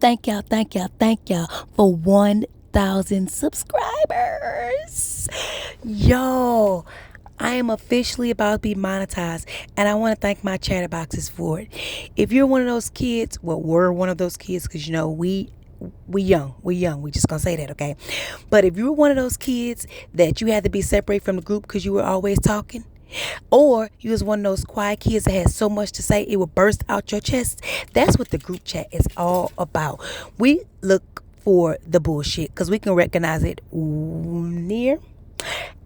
thank y'all for 1,000 subscribers. Yo, I am officially about to be monetized, and I want to thank my chatterboxes for it. If you're one of those kids, well, we're one of those kids because we young. We just gonna say that, okay? But if you were one of those kids that you had to be separated from the group because you were always talking, or you was one of those quiet kids that had so much to say it would burst out your chest, that's what the group chat is all about. We look for the bullshit because we can recognize it near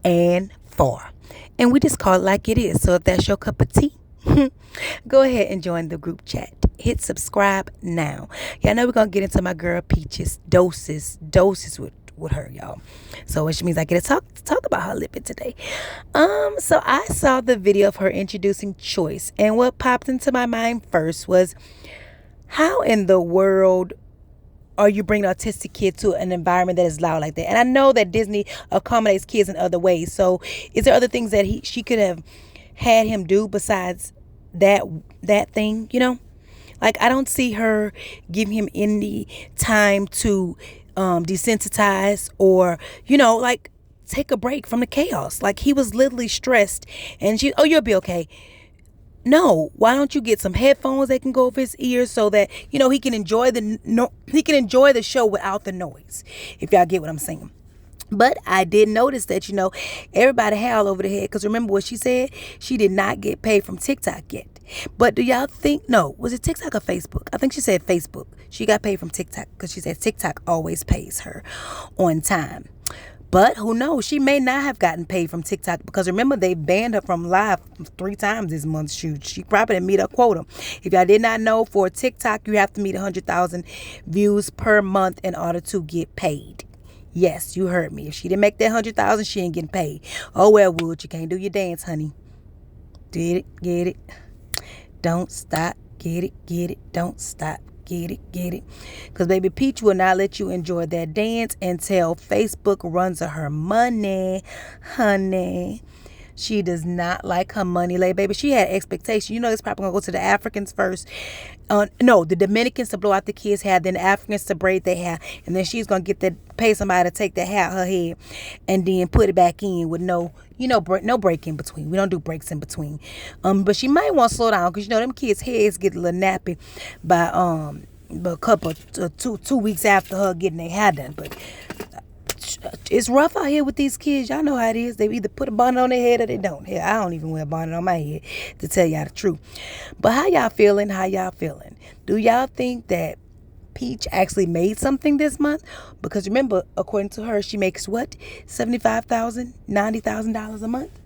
and far, and we just call it like it is. So if that's your cup of tea, go ahead and join the group chat. Hit subscribe now. Y'all know we're gonna get into my girl Peaches doses with her, y'all. So which means I get to talk about her lipping today. So I saw the video of her introducing Choice, and what popped into my mind first was, how in the world are you bringing an autistic kid to an environment that is loud like that? And I know that Disney accommodates kids in other ways. So is there other things that she could have had him do besides that thing, you know? Like, I don't see her giving him any time to desensitize or, like, take a break from the chaos. Like, he was literally stressed, and oh, you'll be okay. No, why don't you get some headphones that can go over his ears so that, he can enjoy the show without the noise, if y'all get what I'm saying. But I did notice that, everybody howled over the head, because remember what she said? She did not get paid from TikTok yet. But do y'all think, no, was it TikTok or Facebook? I think she said Facebook. She got paid from TikTok because she said TikTok always pays her on time. But who knows? She may not have gotten paid from TikTok, because remember, they banned her from live 3 times this month. She probably didn't meet her quota. If y'all did not know, for TikTok, you have to meet 100,000 views per month in order to get paid. Yes, you heard me. If she didn't make that 100,000, she ain't getting paid. Oh, well, Wood, you can't do your dance, honey. Did it, get it. Don't stop, get it, don't stop, get it. Because baby Peach will not let you enjoy that dance until Facebook runs her money, honey. She does not like her money lay, baby. She had expectations. It's probably going to go to the Africans first. No, the Dominicans to blow out the kids' hair, then the Africans to braid their hair, and then she's going to pay somebody to take that hair out her head and then put it back in with no break in between. We don't do breaks in between. But she might want to slow down, because them kids' heads get a little nappy by a couple 2 weeks after her getting their hair done. But it's rough out here with these kids. Y'all know how it is. They either put a bonnet on their head or they don't. Hell, I don't even wear a bonnet on my head, to tell y'all the truth. But how y'all feeling? Do y'all think that Peach actually made something this month? Because remember, according to her, she makes what? $75,000, $90,000 a month?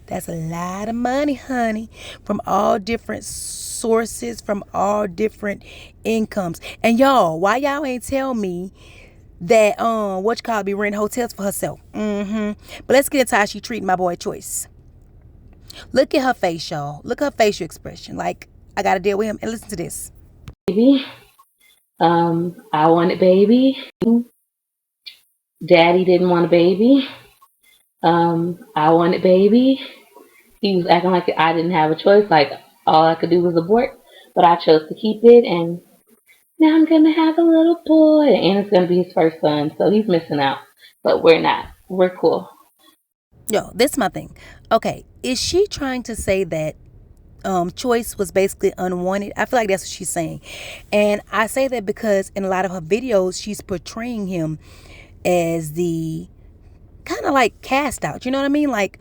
That's a lot of money, honey, from all different sources, from all different incomes. And y'all, why y'all ain't tell me that be renting hotels for herself? But let's get into how she treating my boy Choice. Look at her face, y'all. Look at her facial expression. Like, I gotta deal with him. And listen to this. Baby, I wanted baby. Daddy didn't want a baby. I wanted baby. He was acting like I didn't have a choice, like all I could do was abort, but I chose to keep it, and now I'm gonna have a little boy, and it's gonna be his first son, so he's missing out. But we're not. We're cool. Yo, this is my thing. Okay, is she trying to say that Choice was basically unwanted? I feel like that's what she's saying. And I say that because in a lot of her videos, she's portraying him as the kind of like cast out. You know what I mean? Like,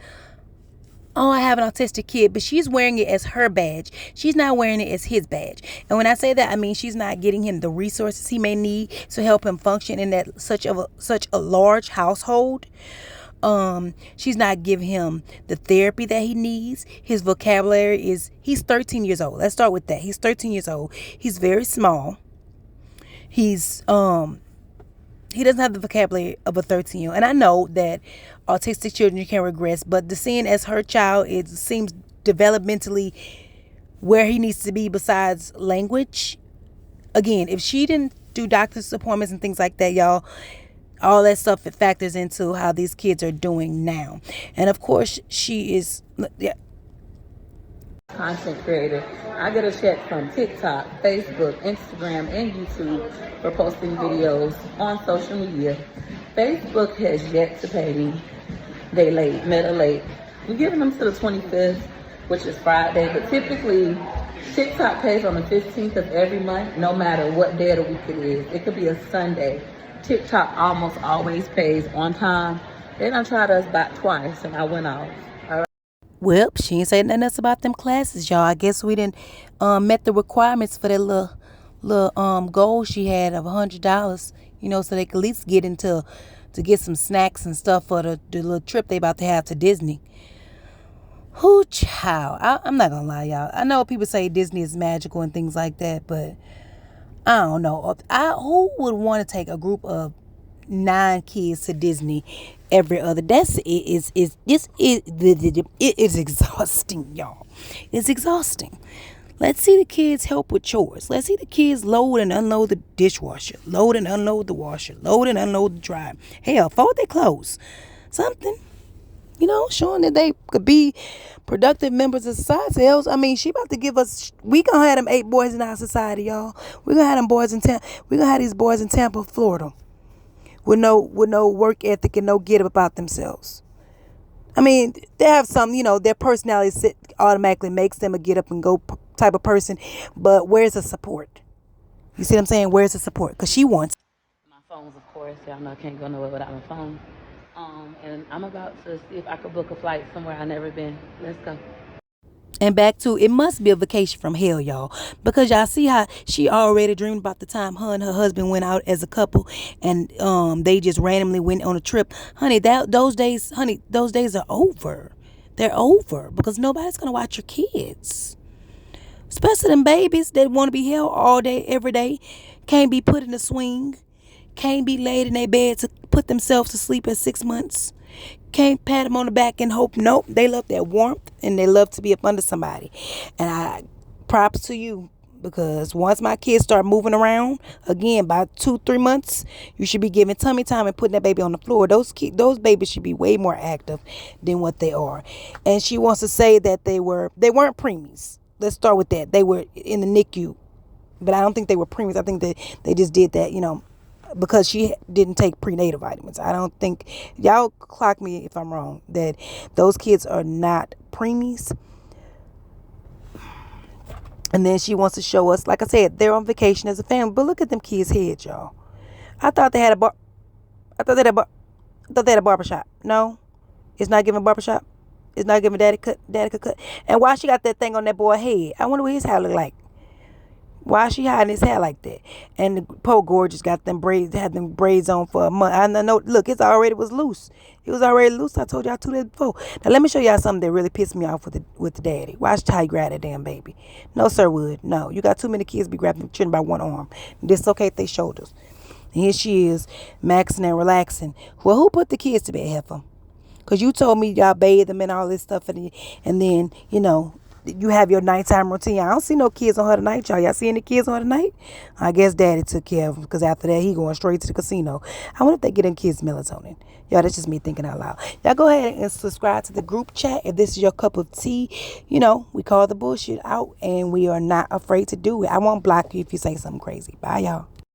oh, I have an autistic kid, but she's wearing it as her badge. She's not wearing it as his badge. And when I say that, I mean she's not getting him the resources he may need to help him function in that such a large household. She's not giving him the therapy that he needs. His vocabulary he's 13 years old. Let's start with that. He's 13 years old. He's very small. He doesn't have the vocabulary of a 13-year-old. And I know that autistic children can regress, but the seeing as her child, it seems developmentally where he needs to be besides language. Again, if she didn't do doctor's appointments and things like that, y'all, all that stuff, it factors into how these kids are doing now. And of course, she is, yeah. Content creator. I get a check from TikTok, Facebook, Instagram, and YouTube for posting videos on social media. Facebook has yet to pay me. They late, middle late. We're giving them to the 25th, which is Friday, but typically TikTok pays on the 15th of every month, no matter what day of the week it is. It could be a Sunday. TikTok almost always pays on time. They done tried us back twice, and I went off. Well, she ain't say nothing else about them classes, y'all. I guess we didn't met the requirements for that little goal she had of $100, so they could at least get into to get some snacks and stuff for the little trip they about to have to Disney. Who child? I'm not gonna lie, y'all. I know people say Disney is magical and things like that, but I don't know. Who would want to take a group of 9 kids to Disney every other? It is exhausting, y'all. It's exhausting. Let's see the kids help with chores. Let's see the kids load and unload the dishwasher, load and unload the washer, load and unload the dryer. Hell, fold their clothes. Something, showing that they could be productive members of society. Else, I mean, she about to give us. We gonna have them 8 boys in our society, y'all. We gonna have them boys in Tampa. We gonna have these boys in Tampa, Florida, with no work ethic and no get up about themselves. I mean, they have some, their personality automatically makes them a get up and go type of person. But where's the support? You see what I'm saying? Where's the support? Because she wants. My phones, of course. Y'all know I can't go nowhere without my phone. And I'm about to see if I could book a flight somewhere I've never been. Let's go. And back to, it must be a vacation from hell, y'all. Because y'all see how she already dreamed about the time her and her husband went out as a couple and they just randomly went on a trip. Honey, those days are over. They're over because nobody's going to watch your kids. Especially them babies that want to be held all day, every day. Can't be put in a swing. Can't be laid in their bed to put themselves to sleep at 6 months. Can't pat them on the back and hope. Nope, they love that warmth and they love to be up under somebody. And I props to you, because once my kids start moving around again by 2-3 months, you should be giving tummy time and putting that baby on the floor. Those babies should be way more active than what they are. And she wants to say that they weren't preemies. Let's start with that. They were in the NICU, but I don't think they were preemies. I think that they just did that, because she didn't take prenatal vitamins. I don't think, y'all clock me if I'm wrong, that those kids are not preemies. And then she wants to show us, like I said, they're on vacation as a family. But look at them kids' heads, y'all. I thought they had a barbershop. No, it's not giving barbershop. It's not giving daddy cut. And why she got that thing on that boy's head? I wonder what his hair look like. Why is she hiding his hair like that? And the poor gorgeous had them braids on for a month. I know, look, it was loose. It was already loose. I told y'all 2 days before. Now let me show y'all something that really pissed me off with the daddy. Watch how he grab that damn baby. No, sir, Wood. No, you got too many kids be grabbing children by one arm. Dislocate their shoulders. And here she is, maxing and relaxing. Well, who put the kids to bed, Heifer? Because you told me y'all bathe them and all this stuff. And then, you have your nighttime routine. I don't see no kids on her tonight, y'all. Y'all see any kids on her tonight? I guess daddy took care of them, because after that, he going straight to the casino. I wonder if they get them kids melatonin. Y'all, that's just me thinking out loud. Y'all go ahead and subscribe to the group chat if this is your cup of tea. We call the bullshit out, and we are not afraid to do it. I won't block you if you say something crazy. Bye, y'all.